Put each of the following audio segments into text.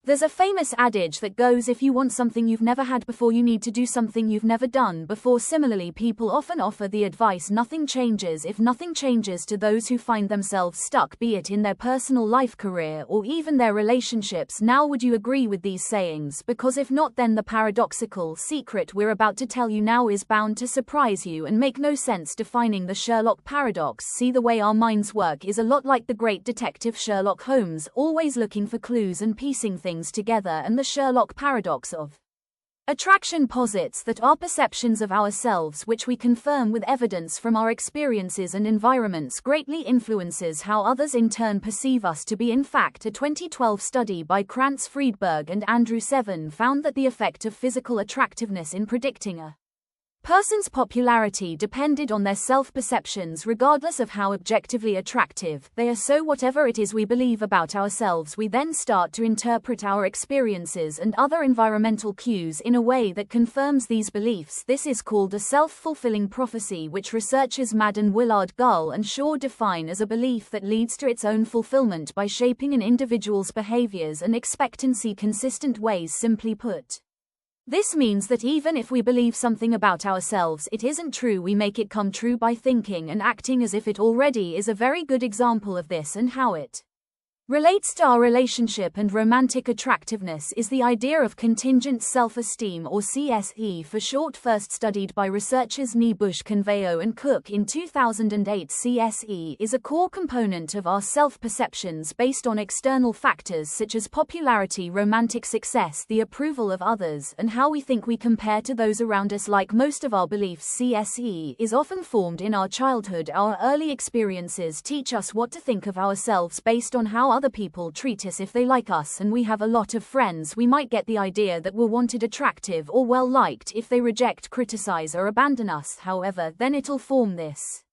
There's a famous adage that goes, if you want something you've never had before, you need to do something you've never done before. Similarly, people often offer the advice, nothing changes if nothing changes, to those who find themselves stuck, be it in their personal life, career, or even their relationships. Now, would you agree with these sayings? Because if not, then the paradoxical secret we're about to tell you now is bound to surprise you and make no sense. Defining the Sherlock paradox. See, the way our minds work is a lot like the great detective Sherlock Holmes, always looking for clues and piecing things together, and the Sherlock paradox of attraction posits that our perceptions of ourselves, which we confirm with evidence from our experiences and environments, greatly influences how others in turn perceive us to be. In fact, a 2012 study by Krantz Friedberg and Andrew Seven found that the effect of physical attractiveness in predicting a person's popularity depended on their self-perceptions, regardless of how objectively attractive they are. So whatever it is we believe about ourselves, we then start to interpret our experiences and other environmental cues in a way that confirms these beliefs. This is called a self-fulfilling prophecy, which researchers Madden, Willard, Gull, and Shaw define as a belief that leads to its own fulfillment by shaping an individual's behaviors and expectancy consistent ways. Simply put, this means that even if we believe something about ourselves, it isn't true. We make it come true by thinking and acting as if it already is. A very good example of this and how it relates to our relationship and romantic attractiveness is the idea of contingent self-esteem, or CSE for short, first studied by researchers Niebusch, Conveyo, and Cook in 2008. CSE is a core component of our self-perceptions based on external factors such as popularity, romantic success, the approval of others, and how we think we compare to those around us. Like most of our beliefs, CSE is often formed in our childhood. Our early experiences teach us what to think of ourselves based on how other people treat us. If they like us and we have a lot of friends, we might get the idea that we're wanted, attractive, or well liked. If they reject, criticize, or abandon us, however, then it'll form this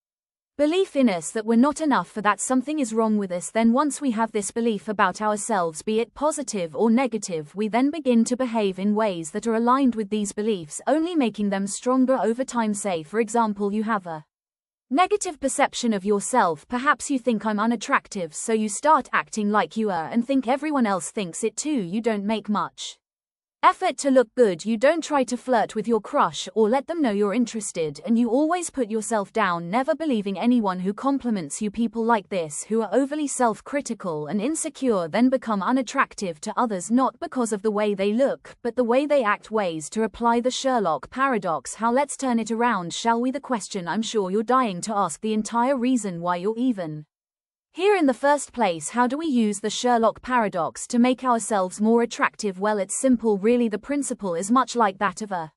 belief in us that we're not enough, or that something is wrong with us. Then once we have this belief about ourselves, be it positive or negative, we then begin to behave in ways that are aligned with these beliefs, only making them stronger over time. Say, for example, you have a negative perception of yourself. Perhaps you think, I'm unattractive, so you start acting like you are and think everyone else thinks it too. You don't make much effort to look good. You don't try to flirt with your crush or let them know you're interested, and you always put yourself down, never believing anyone who compliments you. People like this, who are overly self-critical and insecure, then become unattractive to others, not because of the way they look, but the way they act. Ways to apply the Sherlock paradox. How? Let's turn it around, shall we? The question I'm sure you're dying to ask, the entire reason why you're even here in the first place. How do we use the Sherlock paradox to make ourselves more attractive? Well, it's simple really. The principle is much like that of a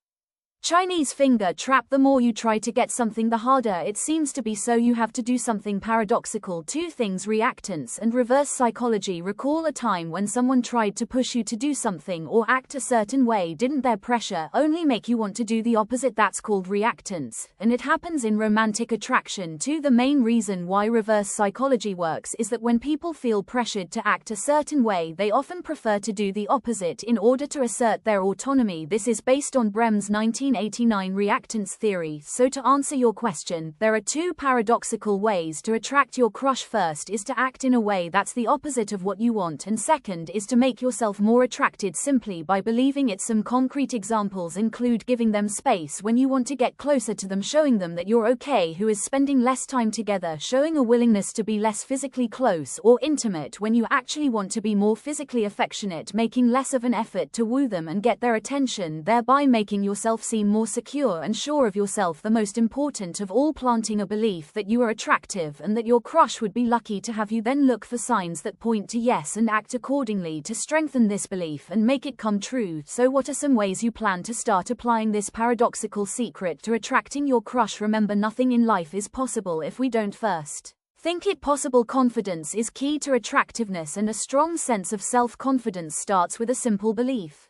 Chinese finger trap. The more you try to get something, the harder it seems to be, so you have to do something paradoxical. Two things: reactance and reverse psychology. Recall a time when someone tried to push you to do something or act a certain way. Didn't their pressure only make you want to do the opposite? That's called reactance, and it happens in romantic attraction too. The main reason why reverse psychology works is that when people feel pressured to act a certain way, they often prefer to do the opposite in order to assert their autonomy. This is based on Brehm's 1989 reactance theory. So to answer your question, there are two paradoxical ways to attract your crush. First is to act in a way that's the opposite of what you want, and second is to make yourself more attracted simply by believing it. Some concrete examples include giving them space when you want to get closer to them, showing them that you're okay, who is spending less time together, showing a willingness to be less physically close or intimate when you actually want to be more physically affectionate, making less of an effort to woo them and get their attention, thereby making yourself seem more secure and sure of yourself. The most important of all, planting a belief that you are attractive and that your crush would be lucky to have you. Then look for signs that point to yes and act accordingly to strengthen this belief and make it come true. So what are some ways you plan to start applying this paradoxical secret to attracting your crush? Remember, nothing in life is possible if we don't first think it possible. Confidence is key to attractiveness, and a strong sense of self-confidence starts with a simple belief.